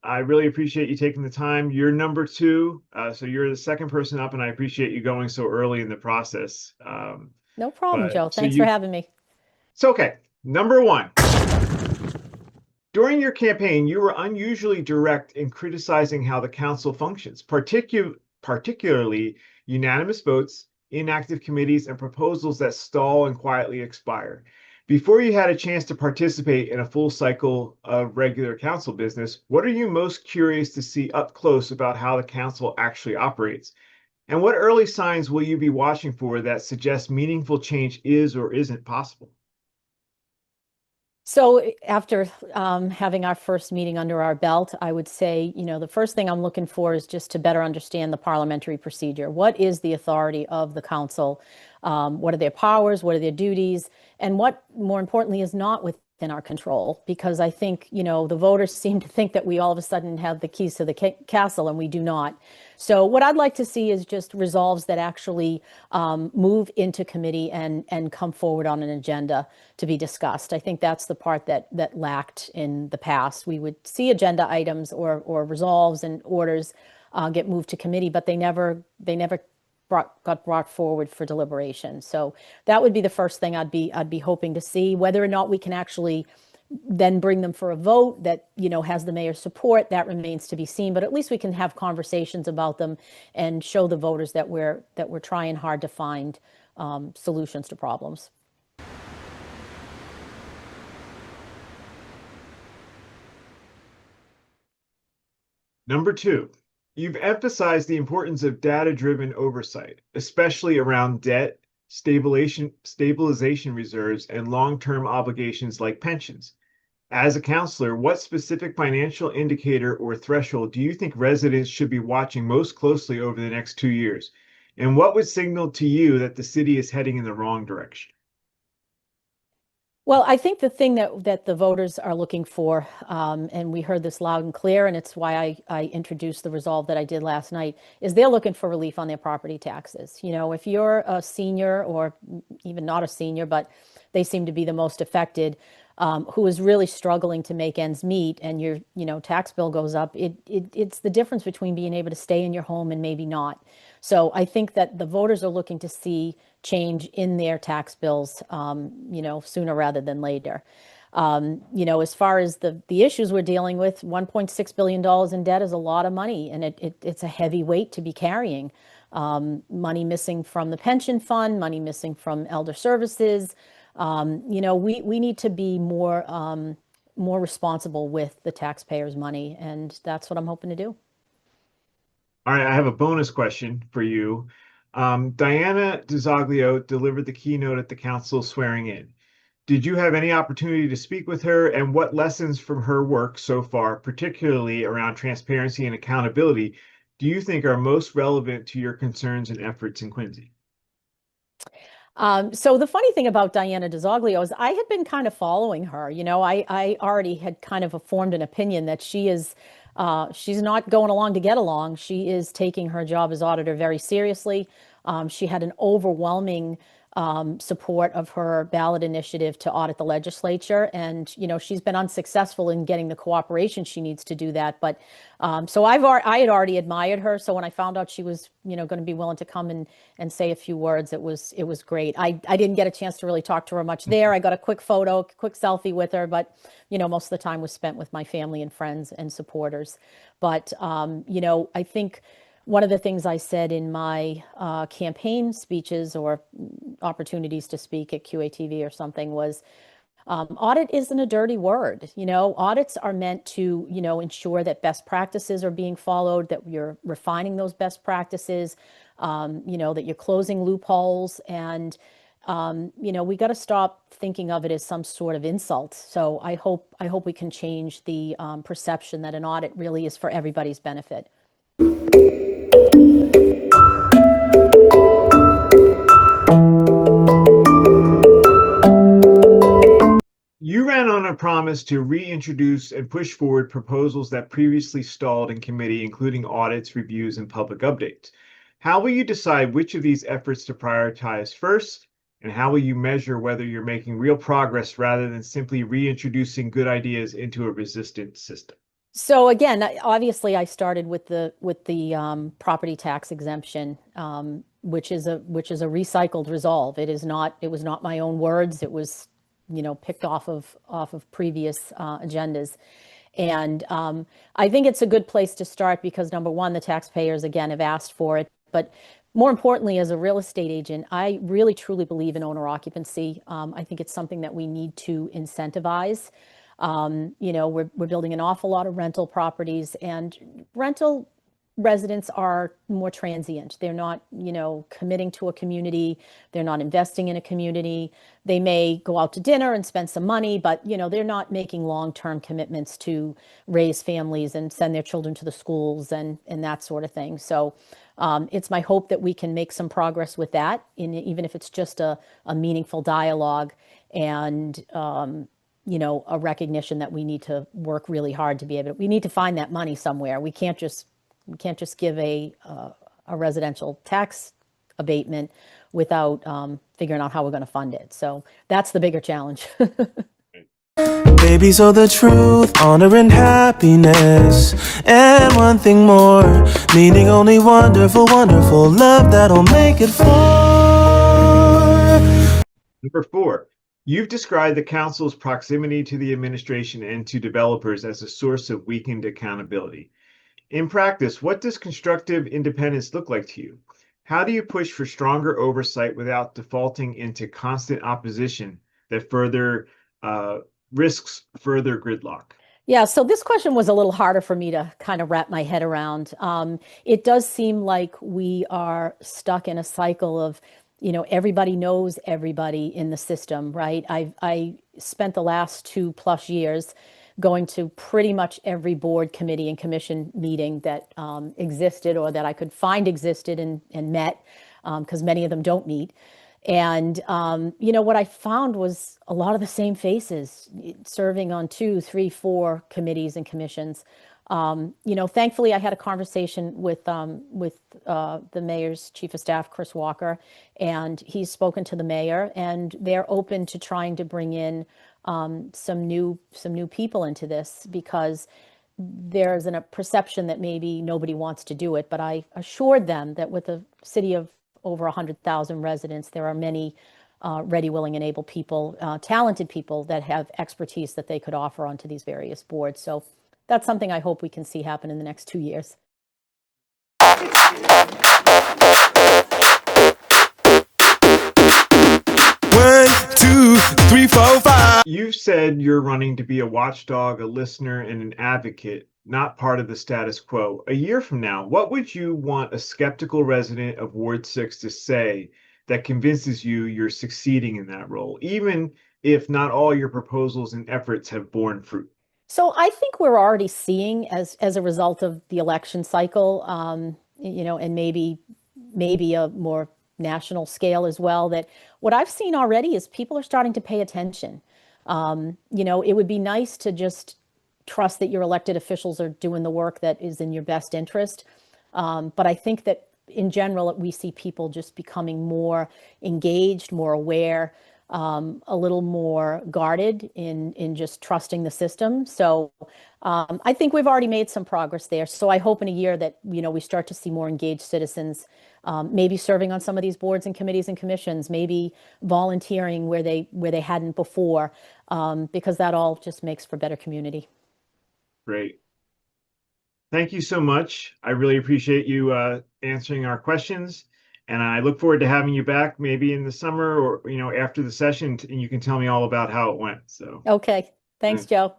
I really appreciate you taking the time. You're number two, so you're the second person up, and I appreciate you going so early in the process. No problem, But Joe. so Thanks for you, having me. it's okay. Number one, during your campaign, you were unusually direct in criticizing how the council functions, particularly unanimous votes, inactive committees, and proposals that stall and quietly expire. Before you had a chance to participate in a full cycle of regular council business, what are you most curious to see up close about how the council actually operates? And what early signs will you be watching for that suggest meaningful change is or isn't possible? So after having our first meeting under our belt, I would say, the first thing I'm looking for is just to better understand the parliamentary procedure. What is the authority of the council? What are their powers? What are their duties? And what, more importantly, is not within our control? Because I think, the voters seem to think that we all of a sudden have the keys to the castle, and we do not. So what I'd like to see is just resolves that actually move into committee and come forward on an agenda to be discussed. I think that's the part that lacked in the past. We would see agenda items or resolves and orders get moved to committee, but they never got brought forward for deliberation. So that would be the first thing I'd be hoping to see. Whether or not we can actually then bring them for a vote that has the mayor's support, that remains to be seen, but at least we can have conversations about them and show the voters that we're trying hard to find solutions to problems. Number two, you've emphasized the importance of data-driven oversight, especially around debt, stabilization reserves, and long-term obligations like pensions. As a counselor, what specific financial indicator or threshold do you think residents should be watching most closely over the next 2 years? And what would signal to you that the city is heading in the wrong direction? Well, I think the thing that the voters are looking for, and we heard this loud and clear, and it's why I introduced the resolve that I did last night, is they're looking for relief on their property taxes. If you're a senior or even not a senior, but they seem to be the most affected, who is really struggling to make ends meet, and your tax bill goes up, it's the difference between being able to stay in your home and maybe not. So I think that the voters are looking to see change in their tax bills, sooner rather than later. As far as the issues we're dealing with, $1.6 billion in debt is a lot of money, and it's a heavy weight to be carrying. Money missing from the pension fund, money missing from elder services. We need to be more responsible with the taxpayers' money, and that's what I'm hoping to do. All right, I have a bonus question for you. Diana DiZoglio delivered the keynote at the council swearing in. Did you have any opportunity to speak with her, and what lessons from her work so far, particularly around transparency and accountability, do you think are most relevant to your concerns and efforts in Quincy? So the funny thing about Diana DiZoglio is I had been kind of following her. I already had kind of formed an opinion that she's not going along to get along. She is taking her job as auditor very seriously. She had an overwhelming support of her ballot initiative to audit the legislature. And, she's been unsuccessful in getting the cooperation she needs to do that. But so I had already admired her. So when I found out she was, going to be willing to come and say a few words, it was great. I didn't get a chance to really talk to her much there. I got a quick photo, quick selfie with her, but, most of the time was spent with my family and friends and supporters. But, I think one of the things I said in my campaign speeches or opportunities to speak at QATV or something was audit isn't a dirty word. Audits are meant to, ensure that best practices are being followed, that you're refining those best practices, that you're closing loopholes. And, we got to stop thinking of it as some sort of insult. So I hope we can change the perception that an audit really is for everybody's benefit. You ran on a promise to reintroduce and push forward proposals that previously stalled in committee, including audits, reviews, and public updates. How will you decide which of these efforts to prioritize first? And how will you measure whether you're making real progress rather than simply reintroducing good ideas into a resistant system? So again, obviously, I started with the property tax exemption, which is a recycled resolve. It was not my own words. It was, picked off of previous agendas. And I think it's a good place to start because number one, the taxpayers again have asked for it. But more importantly, as a real estate agent, I really truly believe in owner occupancy. I think it's something that we need to incentivize. We're building an awful lot of rental properties, and rental residents are more transient. They're not, committing to a community. They're not investing in a community. They may go out to dinner and spend some money, but, they're not making long-term commitments to raise families and send their children to the schools and that sort of thing. So it's my hope that we can make some progress with that, even if it's just a meaningful dialogue and, a recognition that we need to work really hard to be able to, we need to find that money somewhere. We can't just give a residential tax abatement without figuring out how we're going to fund it. So that's the bigger challenge. Baby, so the truth, honor and happiness, and one thing more, meaning only wonderful, wonderful love that'll make it for. Number 4, you've described the council's proximity to the administration and to developers as a source of weakened accountability. In practice, what does constructive independence look like to you? How do you push for stronger oversight without defaulting into constant opposition that further risks further gridlock? Yeah, so this question was a little harder for me to kind of wrap my head around. It does seem like we are stuck in a cycle of, everybody knows everybody in the system, right? I spent the last 2+ years going to pretty much every board, committee, and commission meeting that existed or that I could find existed and met, because many of them don't meet. And what I found was a lot of the same faces serving on 2, 3, 4 committees and commissions. Thankfully, I had a conversation with the mayor's chief of staff, Chris Walker, and he's spoken to the mayor, and they're open to trying to bring in some new people into this because there's a perception that maybe nobody wants to do it. But I assured them that with a city of over 100,000 residents, there are many ready, willing, and able people, talented people that have expertise that they could offer onto these various boards. So that's something I hope we can see happen in the next 2 years. 1, 2, 3, 4, 5. You've said you're running to be a watchdog, a listener, and an advocate, not part of the status quo. A year from now, what would you want a skeptical resident of Ward 6 to say that convinces you you're succeeding in that role, even if not all your proposals and efforts have borne fruit? So I think we're already seeing as a result of the election cycle, and maybe a more national scale as well, that what I've seen already is people are starting to pay attention. It would be nice to just trust that your elected officials are doing the work that is in your best interest. But I think that in general, we see people just becoming more engaged, more aware, a little more guarded in just trusting the system. So I think we've already made some progress there. So I hope in a year that we start to see more engaged citizens, maybe serving on some of these boards and committees and commissions, maybe volunteering where they hadn't before, because that all just makes for better community. Great. Thank you so much. I really appreciate you answering our questions. And I look forward to having you back maybe in the summer or, after the session, and you can tell me all about how it went. So, Okay. Thanks, Joe.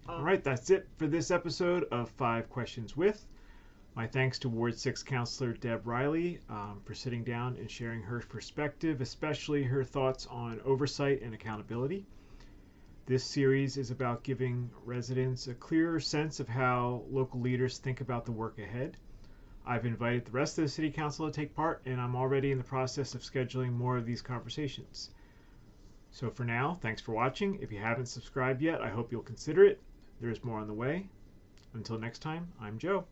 all right, that's it for this episode of 5 Questions With. My thanks to Ward 6 Councilor Deb Riley for sitting down and sharing her perspective, especially her thoughts on oversight and accountability. This series is about giving residents a clearer sense of how local leaders think about the work ahead. I've invited the rest of the City Council to take part, and I'm already in the process of scheduling more of these conversations. So for now, thanks for watching. If you haven't subscribed yet, I hope you'll consider it. There's more on the way. Until next time, I'm Joe.